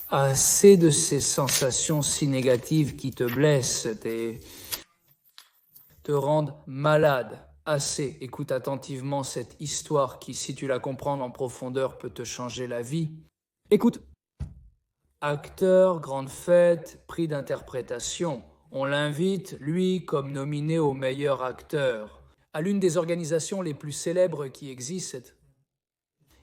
Assez de ces sensations si négatives qui te blessent, te rendent malade. Assez. Écoute attentivement cette histoire qui, si tu la comprends en profondeur, peut te changer la vie. Écoute. Acteur, grande fête, prix d'interprétation. On l'invite, lui, comme nominé au meilleur acteur, à l'une des organisations les plus célèbres qui existent.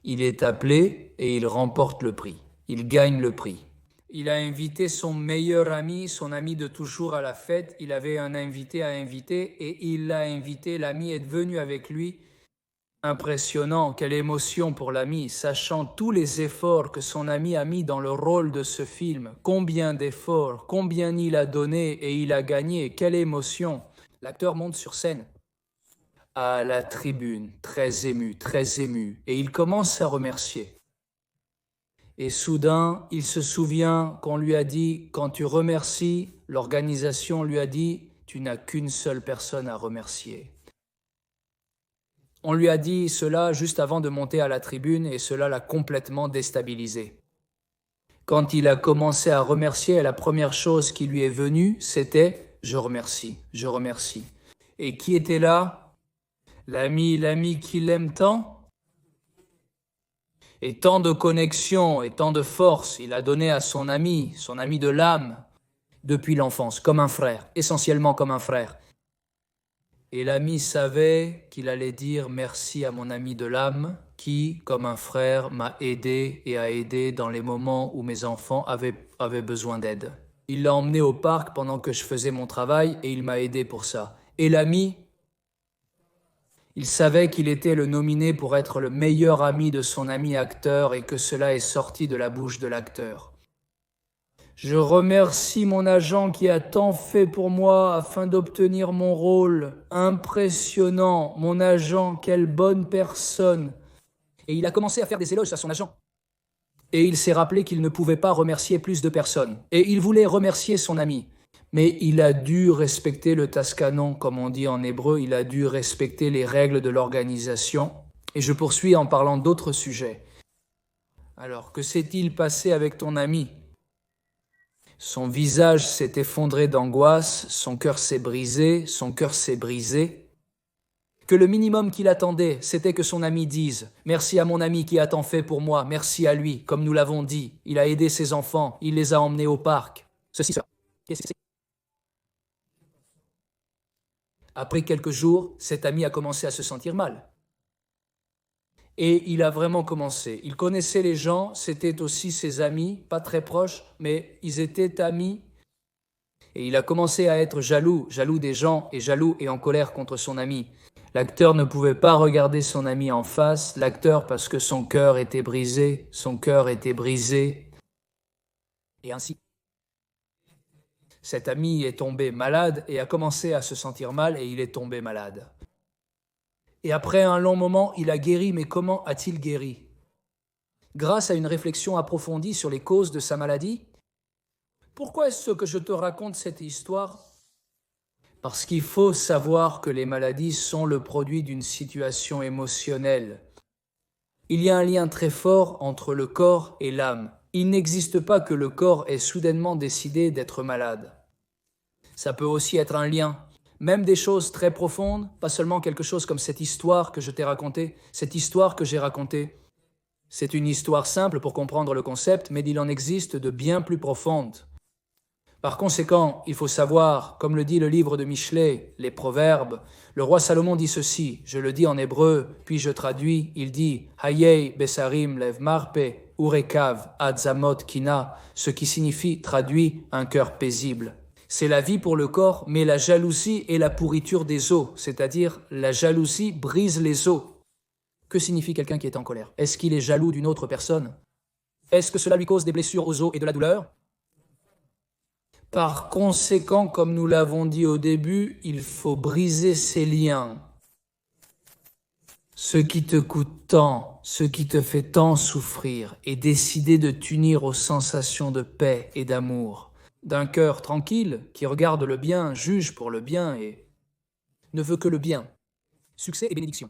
Il est appelé et il remporte le prix. Il gagne le prix. Il a invité son meilleur ami, son ami de toujours à la fête. Il avait un invité à inviter et il l'a invité. L'ami est venu avec lui. Impressionnant, quelle émotion pour l'ami, sachant tous les efforts que son ami a mis dans le rôle de ce film. Combien d'efforts, combien il a donné et il a gagné, quelle émotion. L'acteur monte sur scène, à la tribune, très ému, et il commence à remercier. Et soudain, il se souvient qu'on lui a dit, quand tu remercies, l'organisation lui a dit, tu n'as qu'une seule personne à remercier. On lui a dit cela juste avant de monter à la tribune et cela l'a complètement déstabilisé. Quand il a commencé à remercier, la première chose qui lui est venue, c'était « je remercie, je remercie ». Et qui était là? L'ami qui l'aime tant? Et tant de connexion et tant de force il a donné à son ami de l'âme, depuis l'enfance, comme un frère, essentiellement comme un frère. Et l'ami savait qu'il allait dire merci à mon ami de l'âme qui, comme un frère, m'a aidé et a aidé dans les moments où mes enfants avaient besoin d'aide. Il l'a emmené au parc pendant que je faisais mon travail et il m'a aidé pour ça. Et l'ami, il savait qu'il était le nominé pour être le meilleur ami de son ami acteur et que cela est sorti de la bouche de l'acteur. Je remercie mon agent qui a tant fait pour moi afin d'obtenir mon rôle. Impressionnant, mon agent, quelle bonne personne. Et il a commencé à faire des éloges à son agent. Et il s'est rappelé qu'il ne pouvait pas remercier plus de personnes. Et il voulait remercier son ami. Mais il a dû respecter le tascanon, comme on dit en hébreu, il a dû respecter les règles de l'organisation. Et je poursuis en parlant d'autres sujets. Alors, que s'est-il passé avec ton ami ? Son visage s'est effondré d'angoisse, son cœur s'est brisé, Que le minimum qu'il attendait, c'était que son ami dise « Merci à mon ami qui a tant fait pour moi, merci à lui, comme nous l'avons dit. Il a aidé ses enfants, il les a emmenés au parc. » Ceci, cela. Après quelques jours, cet ami a commencé à se sentir mal. Et il a vraiment commencé. Il connaissait les gens, c'était aussi ses amis, pas très proches, mais ils étaient amis. Et il a commencé à être jaloux des gens et jaloux et en colère contre son ami. L'acteur ne pouvait pas regarder son ami en face, l'acteur parce que son cœur était brisé. Et ainsi, cet ami est tombé malade et a commencé à se sentir mal et il est tombé malade. Et après un long moment, il a guéri, mais comment a-t-il guéri? Grâce à une réflexion approfondie sur les causes de sa maladie. Pourquoi est-ce que je te raconte cette histoire? Parce qu'il faut savoir que les maladies sont le produit d'une situation émotionnelle. Il y a un lien très fort entre le corps et l'âme. Il n'existe pas que le corps ait soudainement décidé d'être malade. Ça peut aussi être un lien. Même des choses très profondes, pas seulement quelque chose comme cette histoire que je t'ai racontée, cette histoire que j'ai racontée. C'est une histoire simple pour comprendre le concept, mais il en existe de bien plus profondes. Par conséquent, il faut savoir, comme le dit le livre de Michelet, les Proverbes, le roi Salomon dit ceci, je le dis en hébreu, puis je traduis, il dit « Hayei besarim lev marpe urekav adzamot kina », ce qui signifie, traduit, un cœur paisible. C'est la vie pour le corps, mais la jalousie est la pourriture des os, c'est-à-dire la jalousie brise les os. Que signifie quelqu'un qui est en colère? Est-ce qu'il est jaloux d'une autre personne? Est-ce que cela lui cause des blessures aux os et de la douleur? Par conséquent, comme nous l'avons dit au début, il faut briser ces liens. Ce qui te coûte tant, ce qui te fait tant souffrir, et décider de t'unir aux sensations de paix et d'amour. D'un cœur tranquille, qui regarde le bien, juge pour le bien et ne veut que le bien. Succès et bénédiction.